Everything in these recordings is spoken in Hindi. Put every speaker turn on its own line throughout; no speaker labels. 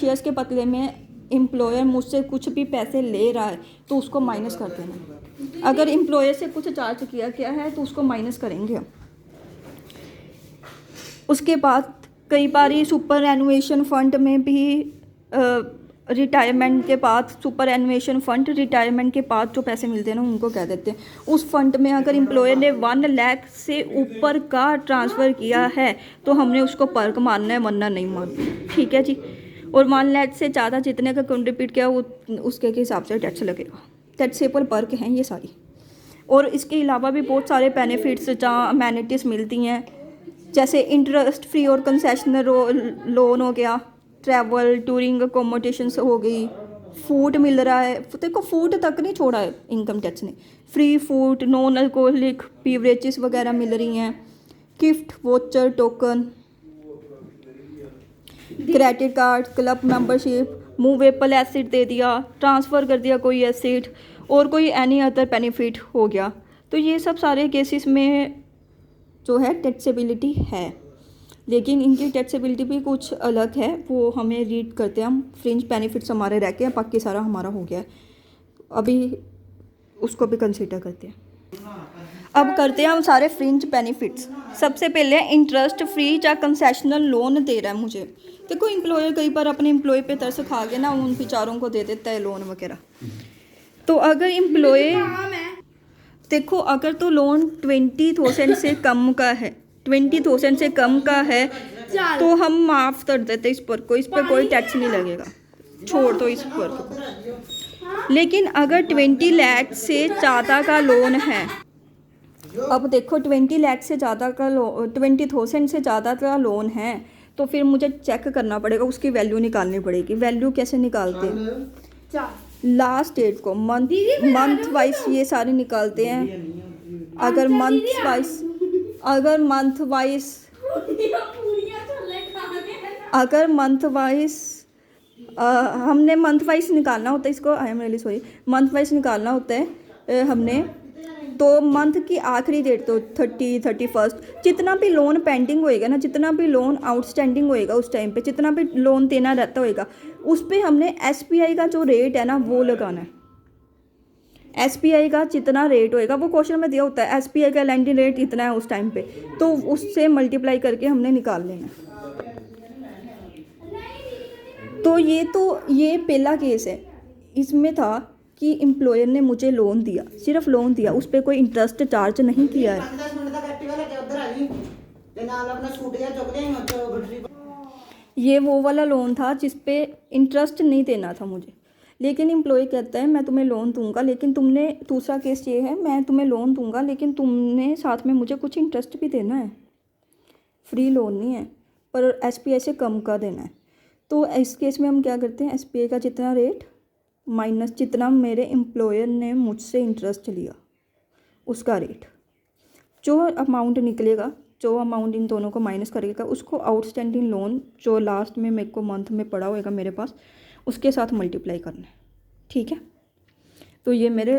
शेयर्स के बदले में एम्प्लॉयर मुझसे कुछ भी पैसे ले रहा है तो उसको माइनस कर देना। अगर एम्प्लॉयर से कुछ चार्ज किया गया है तो उसको माइनस करेंगे हम। उसके बाद कई बार सुपर एनुएशन फंड में भी रिटायरमेंट के बाद सुपर एनुएशन फंड रिटायरमेंट के बाद जो पैसे मिलते हैं ना उनको कह देते हैं। उस फंड में अगर एम्प्लॉयर ने 1 लाख से ऊपर का ट्रांसफ़र किया है तो हमने उसको पर्क मानना है, वरना नहीं मानना। ठीक है जी। और 1 लाख से ज़्यादा जितने का कंट्रीब्यूट किया वो उसके हिसाब से टैक्स लगेगा। टैक्सेबल पर्क हैं ये सारी। और इसके अलावा भी बहुत सारे बेनिफिट्स जहाँ अमेनिटीज़ मिलती हैं, जैसे इंटरेस्ट फ्री और कंसेशनल लोन हो गया, ट्रैवल टूरिंग अकोमोडेशंस हो गई, फूड मिल रहा है। देखो फूड तक नहीं छोड़ा है इनकम टैक्स ने। Free food, non alcoholic beverages वगैरह मिल रही हैं, gift voucher token, credit card, club membership, movable asset दे दिया, ट्रांसफ़र कर दिया कोई एसिड, और कोई एनी अदर बेनिफिट हो गया। तो ये सब सारे केसेस में जो है टैक्सेबिलिटी है, लेकिन इनकी टैक्सेबिलिटी भी कुछ अलग है। वो हमें रीड करते हैं हम। फ्रिंज बेनिफिट्स हमारे रह गए हैं, बाकी सारा हमारा हो गया है। अभी उसको भी कंसीडर करते हैं। अब करते हैं हम सारे फ्रिंज बेनिफिट्स। सबसे पहले इंटरेस्ट फ्री या कंसेशनल लोन दे रहा है मुझे। देखो एम्प्लॉयर कई बार अपने एम्प्लॉय पे तरस खा के ना उन बेचारों को दे देता है लोन वगैरह। तो अगर एम्प्लॉय देखो अगर तो लोन 20,000 से कम का है, 20,000 से कम का है तो हम माफ़ कर देते इस पर कोई टैक्स नहीं लगेगा, छोड़ दो इस पर को। लेकिन अगर 20 लाख से ज़्यादा का लोन है, अब देखो 20 लाख से ज़्यादा का 20,000 से ज़्यादा का लोन है तो फिर मुझे चेक करना पड़ेगा, उसकी वैल्यू निकालनी पड़ेगी। वैल्यू कैसे निकालते हैं? लास्ट डेट को मंथ वाइज ये सारे निकालते हैं। अगर मंथ वाइज हमने मंथ वाइज निकालना होता है इसको, I am really sorry, month wise निकालना होता है हमने। तो मंथ की आखिरी डेट तो 31, जितना भी लोन पेंडिंग होएगा ना, जितना भी लोन आउटस्टैंडिंग होएगा उस टाइम पे, जितना भी लोन देना रहता होएगा, उस पर हमने SBI का जो रेट है ना वो लगाना है। SBI का जितना रेट होएगा वो क्वेश्चन में दिया होता है, SBI का लैंडिंग रेट इतना है उस टाइम पे, तो उससे मल्टीप्लाई करके हमने निकाल लेना। तो ये पहला केस है। इसमें था कि एम्प्लॉयर ने मुझे लोन दिया, सिर्फ लोन दिया, उस पर कोई इंटरेस्ट चार्ज नहीं किया है। ये वो वाला लोन था जिस पे इंटरेस्ट नहीं देना था मुझे, लेकिन एम्प्लॉय कहता है मैं तुम्हें लोन दूंगा, लेकिन तुमने, दूसरा केस ये है, मैं तुम्हें लोन दूंगा लेकिन तुमने साथ में मुझे कुछ इंटरेस्ट भी देना है। फ्री लोन नहीं है पर SBI से कम का देना है। तो इस केस में हम क्या करते हैं, SBI का जितना रेट माइनस जितना मेरे एम्प्लॉयर ने मुझसे इंटरेस्ट लिया उसका रेट, जो अमाउंट निकलेगा, जो अमाउंट इन दोनों को माइनस करेगा, उसको आउटस्टैंडिंग लोन जो लास्ट में मेरे को मंथ में पड़ा होएगा मेरे पास, उसके साथ मल्टीप्लाई करना है। ठीक है। तो ये मेरे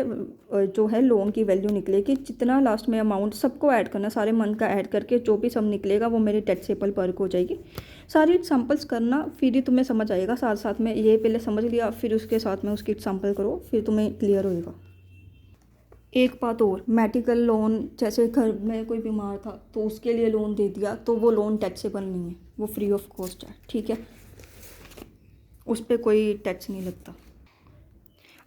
जो है लोन की वैल्यू निकलेगी, जितना लास्ट में अमाउंट सबको ऐड करना, सारे मंथ का ऐड करके जो भी सब निकलेगा वो मेरी टैक्सेबल पर्क हो जाएगी। सारी एग्जांपल्स करना फिर ही तुम्हें समझ आएगा। साथ साथ में ये पहले समझ लिया फिर उसके साथ में उसकी एग्जांपल करो, फिर तुम्हें क्लियर होएगा। एक बात और, मेडिकल लोन, जैसे घर में कोई बीमार था तो उसके लिए लोन दे दिया तो वो लोन टैक्सेबल नहीं है, वो फ्री ऑफ कॉस्ट है। ठीक है, उस पर कोई टैक्स नहीं लगता।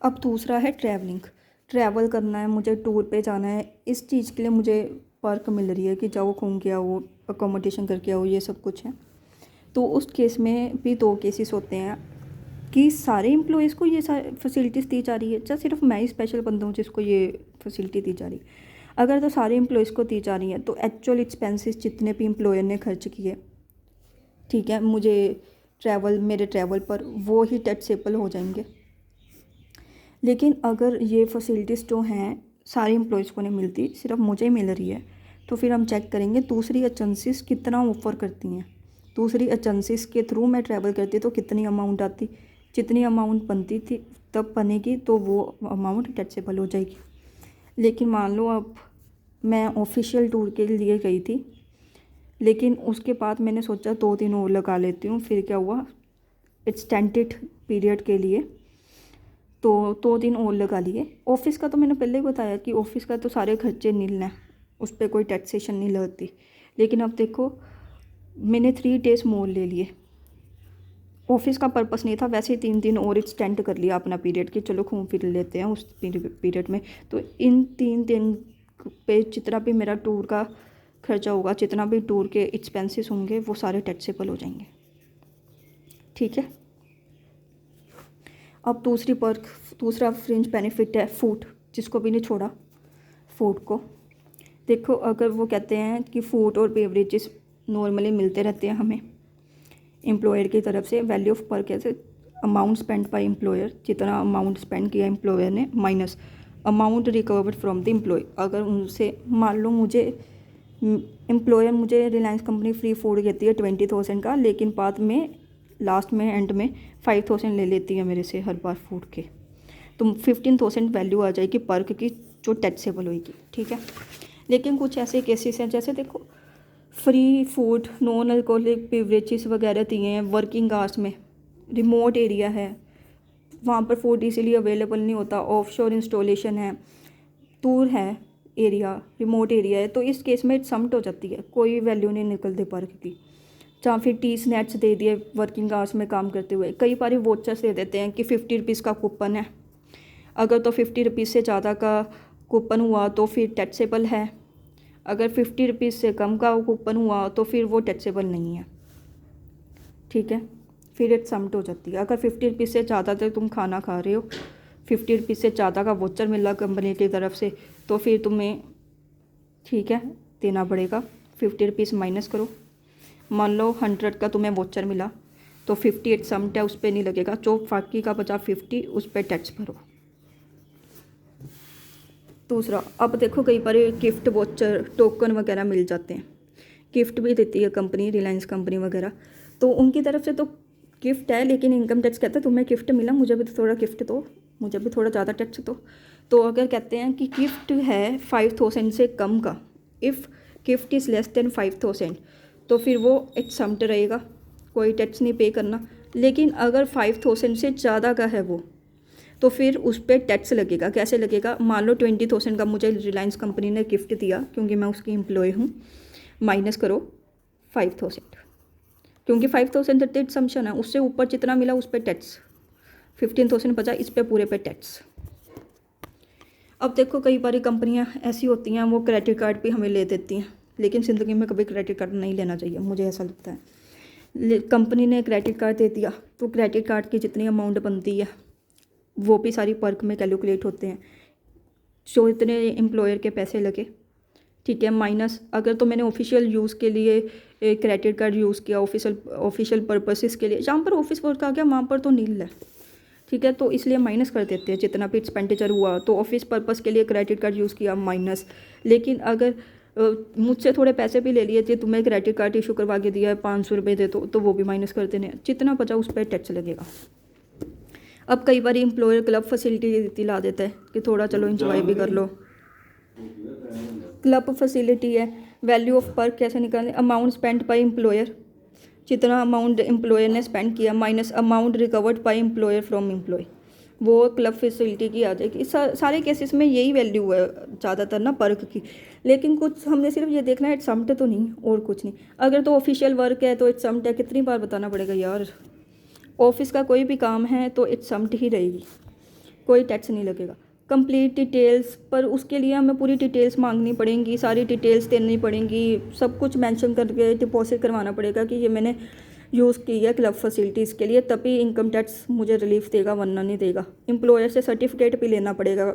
अब दूसरा है ट्रैवल करना है मुझे, टूर पे जाना है, इस चीज़ के लिए मुझे पर्क मिल रही है कि जाओ घूम के आओ, अकोमोडेशन करके आओ, ये सब कुछ है। तो उस केस में भी 2 केसेस होते हैं कि सारे एम्प्लॉयज़ को ये फैसिलिटीज़ दी जा रही है या सिर्फ मैं ही स्पेशल बंदा हूँ जिसको ये फैसिलिटी दी जा रही है। अगर तो सारे एम्प्लॉयज़ को दी जा रही है तो एक्चुअल एक्सपेंसेस जितने भी एम्प्लॉयर ने खर्च किए, ठीक है, मेरे ट्रैवल पर, वो ही टैक्सेबल हो जाएंगे। लेकिन अगर ये फैसिलिटीज़ जो हैं सारे एम्प्लॉयज़ को नहीं मिलती, सिर्फ मुझे मिल रही है, तो फिर हम चेक करेंगे दूसरी एजेंसीज कितना ऑफ़र करती हैं, दूसरी एजेंसीज के थ्रू मैं ट्रैवल करती तो कितनी अमाउंट आती, जितनी अमाउंट बनती थी तब बनेगी तो वो अमाउंट टैक्सेबल हो जाएगी। लेकिन मान लो अब मैं ऑफिशियल टूर के लिए गई थी, लेकिन उसके बाद मैंने सोचा 2 दिन और लगा लेती हूँ, फिर क्या हुआ, एक्सटेंडेड पीरियड के लिए, तो 2 दिन और लगा लिए। ऑफिस का तो मैंने पहले ही बताया कि ऑफिस का तो सारे खर्चे नील हैं, उस पर कोई टैक्सेशन नहीं लगती। लेकिन अब देखो मैंने 3 डेज़ मोर ले लिए, ऑफिस का पर्पस नहीं था, वैसे ही 3 दिन और एक्सटेंड कर लिया अपना पीरियड कि चलो घूम फिर लेते हैं उस पीरियड में। तो इन 3 दिन पे जितना भी मेरा टूर का खर्चा होगा, जितना भी टूर के एक्सपेंसेस होंगे, वो सारे टैक्सेबल हो जाएंगे। ठीक है। अब दूसरा फ्रिंज बेनिफिट है फूड, जिसको भी नहीं छोड़ा फूड को। देखो अगर वो कहते हैं कि फूड और बेवरेजेस नॉर्मली मिलते रहते हैं हमें एम्प्लॉयर की तरफ से, वैल्यू ऑफ पर कैसे अमाउंट स्पेंड बाय एम्प्लॉयर, जितना अमाउंट स्पेंड किया एम्प्लॉयर ने minus amount recovered from the employee. अगर उनसे मान लो मुझे एम्प्लॉयर मुझे रिलायंस कंपनी फ्री फूड देती है 20,000 का, लेकिन बाद में लास्ट में एंड में 5,000 ले लेती है मेरे से हर बार फूड के, तो 15,000 वैल्यू आ जाएगी पर्क की जो टैक्सेबल होगी। ठीक है। लेकिन कुछ ऐसे केसेस हैं जैसे देखो free food non alcoholic beverages वगैरह दिए हैं वर्किंग आवर्स में, रिमोट एरिया है, वहाँ पर फूड इजीली अवेलेबल नहीं होता, ऑफशोर इंस्टॉलेशन है, दूर है एरिया, रिमोट एरिया है, तो इस केस में सम्ट हो जाती है, कोई वैल्यू नहीं निकलती पर्क की। जहाँ फिर टी स्नैक्स दे दिए वर्किंग आवर्स में काम करते हुए, कई बार वोचर्स दे देते हैं कि 50 रुपीज़ का कूपन है, अगर तो 50 रुपीज़ से ज़्यादा का कूपन हुआ तो फिर टैक्सेबल है, अगर 50 रुपीज़ से कम का कूपन हुआ तो फिर वो टैक्सेबल नहीं है। ठीक है। फिर एक सम्ट हो जाती है। अगर 50 रुपीज़ से ज़्यादा तक तुम खाना खा रहे हो, 50 रुपीज़ से ज़्यादा का वोचर मिला कंपनी की तरफ से, तो फिर तुम्हें ठीक है देना पड़ेगा। 50 रुपीज़ माइनस करो, मान लो 100 का तुम्हें वोचर मिला तो 58 सम्ट है, उस पर नहीं लगेगा, जो बाकी का बचा 50 उस पर टैक्स भरो। दूसरा, अब देखो कई बार गिफ्ट वोचर टोकन वगैरह मिल जाते हैं, गिफ्ट भी देती है कंपनी रिलायंस कंपनी वगैरह, तो उनकी तरफ से तो गिफ्ट है, लेकिन इनकम टैक्स कहता है तुम्हें गिफ्ट मिला, मुझे भी तो थोड़ा गिफ्ट दो, मुझे भी थोड़ा ज़्यादा टैक्स दो। तो अगर कहते हैं कि गिफ्ट है 5,000 से कम का, if gift is less than 5,000, तो फिर वो एक्सम्प्ट रहेगा, कोई टैक्स नहीं पे करना। लेकिन अगर 5,000 से ज़्यादा का है वो, तो फिर उस पर टैक्स लगेगा। कैसे लगेगा? मान लो 20,000 का मुझे रिलायंस कंपनी ने गिफ्ट दिया क्योंकि मैं उसकी एम्प्लॉय हूँ, माइनस करो 5,000, क्योंकि 5,000 तो एग्जम्पशन है, उससे ऊपर जितना मिला उस पर टैक्स, 15,000 बचा, इस पर पूरे पे टैक्स। अब देखो कई बार कंपनियां ऐसी होती हैं वो क्रेडिट कार्ड भी हमें ले देती हैं, लेकिन ज़िंदगी में कभी क्रेडिट कार्ड नहीं लेना चाहिए, मुझे ऐसा लगता है। कंपनी ने क्रेडिट कार्ड दे दिया तो क्रेडिट कार्ड की जितनी अमाउंट बनती है वो भी सारी पर्क में कैलकुलेट होते हैं, जो इतने एम्प्लॉयर के पैसे लगे, ठीक है, माइनस अगर तो मैंने ऑफिशियल यूज़ के लिए क्रेडिट कार्ड यूज़ किया, ऑफिशियल पर्पसेस के लिए, जहाँ पर ऑफिस वर्क आ गया वहाँ पर तो नील है, ठीक है, तो इसलिए माइनस कर देते हैं जितना भी एक्सपेंडिचर हुआ। तो ऑफिस पर्पस के लिए क्रेडिट कार्ड यूज़ किया माइनस, लेकिन अगर मुझसे थोड़े पैसे भी ले लिए थे, तुम्हें क्रेडिट कार्ड इशू करवा के दिया है 500 रुपये दे तो वो भी माइनस कर देने, जितना बचा उस पर टैक्स लगेगा। अब कई बार एम्प्लॉयर क्लब फैसिलिटी दिला देता है कि थोड़ा चलो इंजॉय भी कर लो, क्लब फैसिलिटी है। वैल्यू ऑफ पर्क कैसे निकालें? अमाउंट स्पेंड बाय एम्प्लॉयर, जितना अमाउंट एम्प्लॉयर ने स्पेंड किया minus amount recovered by employer from employ, वो क्लब फैसिलिटी की आ जाएगी। सारे केसेस में यही वैल्यू है ज़्यादातर ना पर्क की, लेकिन कुछ हमने सिर्फ ये देखना है इट्सम्प्ट तो नहीं और कुछ नहीं। अगर तो ऑफिशियल वर्क है तो इट्सम्प्ट है, कितनी बार बताना पड़ेगा यार, ऑफिस का कोई भी काम है तो इट्सम्प्ट ही रहेगी, कोई टैक्स नहीं लगेगा। कंप्लीट डिटेल्स, पर उसके लिए हमें पूरी डिटेल्स मांगनी पड़ेंगी, सारी डिटेल्स देनी पड़ेंगी, सब कुछ मेंशन करके डिपॉजिट करवाना पड़ेगा कि ये मैंने यूज़ की है क्लब फैसिलिटीज़ के लिए, तभी इनकम टैक्स मुझे रिलीफ देगा, वरना नहीं देगा। एम्प्लॉयर से सर्टिफिकेट भी लेना पड़ेगा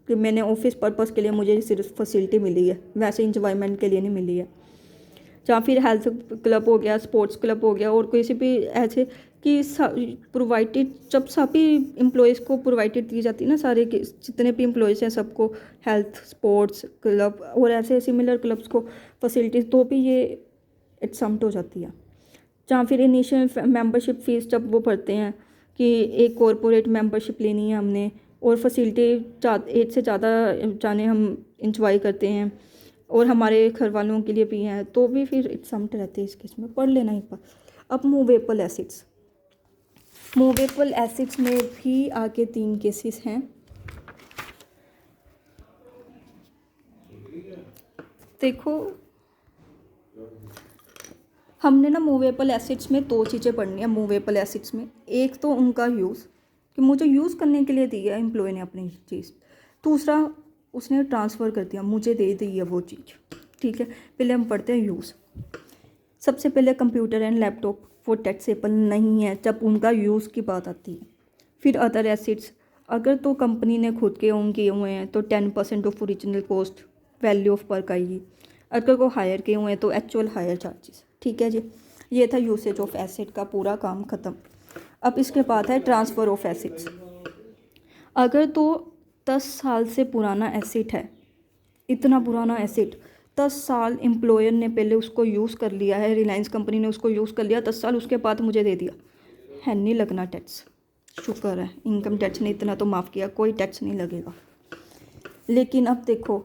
कि मैंने ऑफिस पर्पज़ के लिए मुझे सिर्फ फैसिलिटी मिली है, वैसे इंजॉयमेंट के लिए नहीं मिली है। या फिर हेल्थ क्लब हो गया, स्पोर्ट्स क्लब हो गया, और किसी भी ऐसे कि प्रोवाइडेड, जब सभी एम्प्लॉयज़ को प्रोवाइडेड दी जाती है ना, सारे जितने भी एम्प्लॉयज़ हैं सबको हेल्थ स्पोर्ट्स क्लब और ऐसे सिमिलर क्लब्स को फैसिलिटीज़, तो भी ये एग्जम्प्ट हो जाती है। जहाँ फिर इनिशियल मेंबरशिप फ़ीस जब वो भरते हैं कि एक कॉरपोरेट मेंबरशिप लेनी है हमने, और फैसिलिटी एक से ज़्यादा जाने हम इंजॉय करते हैं और हमारे घर वालों के लिए भी हैं, तो भी फिर एग्जम्प्ट रहते हैं इस केस में, पढ़ लेना एक बार। अब मूवेबल एसेट्स, मूवेबल एसिड्स में भी आगे 3 केसेस हैं। देखो हमने ना मूवेबल एसिड्स में 2 चीज़ें पढ़नी है। मूवेबल एसिड्स में एक तो उनका यूज़ कि मुझे यूज़ करने के लिए दिया एम्प्लॉय ने अपनी चीज़, दूसरा उसने ट्रांसफ़र कर दिया, मुझे दे दी है वो चीज़। ठीक है, पहले हम पढ़ते हैं यूज़। सबसे पहले कंप्यूटर एंड लैपटॉप, वो टैक्सेबल नहीं है जब उनका यूज़ की बात आती है। फिर अदर एसिड्स, अगर तो कंपनी ने खुद के ओन किए हुए हैं तो 10% of original cost value of work आएगी। अगर को हायर किए हुए हैं तो एक्चुअल हायर चार्जेस। ठीक है जी, ये था यूसेज ऑफ एसिड का पूरा काम ख़त्म। अब इसके बाद है ट्रांसफ़र ऑफ एसिड्स। अगर तो 10 साल से पुराना एसिड है, इतना पुराना एसिड 10 साल एम्प्लॉयर ने पहले उसको यूज़ कर लिया है, रिलायंस कंपनी ने उसको यूज़ कर लिया 10 साल, उसके बाद मुझे दे दिया है, नहीं लगना टैक्स। शुक्र है इनकम टैक्स ने इतना तो माफ़ किया, कोई टैक्स नहीं लगेगा। लेकिन अब देखो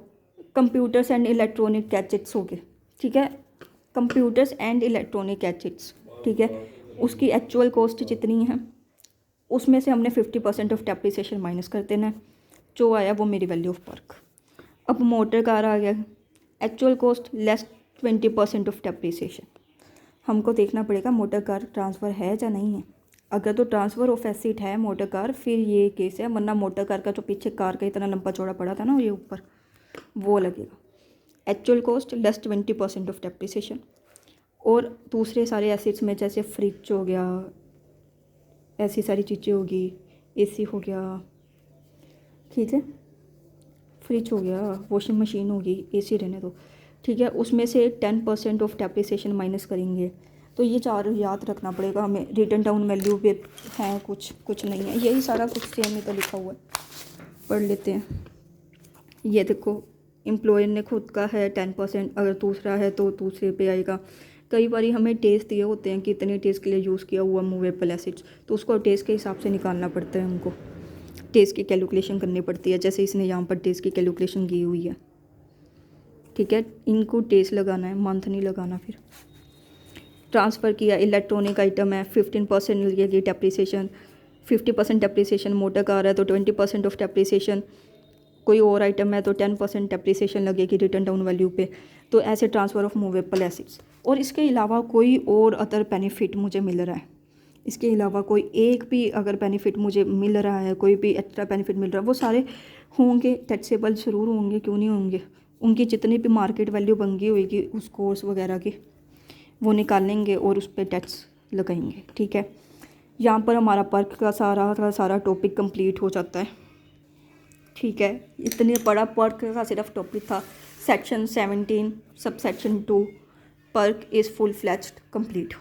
कंप्यूटर्स एंड इलेक्ट्रॉनिक गैजेट्स हो गए। ठीक है, कंप्यूटर्स एंड इलेक्ट्रॉनिक गैजेट्स, ठीक है, उसकी एक्चुअल कॉस्ट जितनी है उसमें से हमने 50% ऑफ डेप्रिसिएशन माइनस कर देना है, जो आया वो मेरी वैल्यू ऑफ वर्क। अब मोटर कार आ गया, actual cost less 20% of depreciation. हमको देखना पड़ेगा मोटर कार ट्रांसफ़र है या नहीं है। अगर तो ट्रांसफ़र ऑफ एसिड है मोटर कार, फिर ये केस है, वरना मोटर कार का जो पीछे कार का इतना लंबा चौड़ा पड़ा था ना ये ऊपर, वो लगेगा। Actual cost less 20% of depreciation. और दूसरे सारे एसिड्स में जैसे फ्रिज हो गया, ऐसी सारी चीज़ें होगी, एसी हो गया, ठीक है, फ्रिज हो गया, वॉशिंग मशीन होगी, एसी रहने दो, ठीक है, उसमें से 10% ऑफ डेप्रिसिएशन माइनस करेंगे। तो ये 4 याद रखना पड़ेगा हमें। रिटर्न डाउन वैल्यू भी है, कुछ नहीं है, यही सारा कुछ सेम ही तो लिखा हुआ है, पढ़ लेते हैं। ये देखो एम्प्लॉयर ने खुद का है 10%, अगर दूसरा है तो दूसरे पे आएगा। कई बार हमें टेस्ट दिए होते हैं कि इतने टेस्ट के लिए यूज़ किया हुआ मूवेबल एसिड्स, तो उसको टेस्ट के हिसाब से निकालना पड़ता है, हमको टेस्ट की कैलकुलेशन करनी पड़ती है, जैसे इसने यहाँ पर टेस्ट की कैलकुलेशन की हुई है। ठीक है, इनको टेस्ट लगाना है, मंथ नहीं लगाना। फिर ट्रांसफ़र किया, इलेक्ट्रॉनिक आइटम है, 15% लगेगी डेप्रिसिएशन, 50% डेप्रिसिएशन। मोटर कार है तो 20% ऑफ डेप्रिसिएशन। कोई और आइटम है तो 10% डेप्रिसिएशन लगेगी रिटर्न डाउन वैल्यू पे। तो ऐसे ट्रांसफ़र ऑफ मूवेबल एसिड्स। और इसके अलावा कोई और अदर बेनिफिट मुझे मिल रहा है, इसके अलावा कोई एक भी अगर बेनिफिट मुझे मिल रहा है, कोई भी एक्स्ट्रा बेनिफिट मिल रहा है, वो सारे होंगे टैक्सेबल ज़रूर होंगे, क्यों नहीं होंगे। उनकी जितनी भी मार्केट वैल्यू बन गई होगी उस कोर्स वगैरह की, वो निकालेंगे और उस पर टैक्स लगाएंगे। ठीक है, यहाँ पर हमारा पर्क का सारा टॉपिक कंप्लीट हो जाता है। ठीक है, इतने बड़ा पर्क का सिर्फ टॉपिक था। सेक्शन 17 सब section 2 perk is full fledged complete.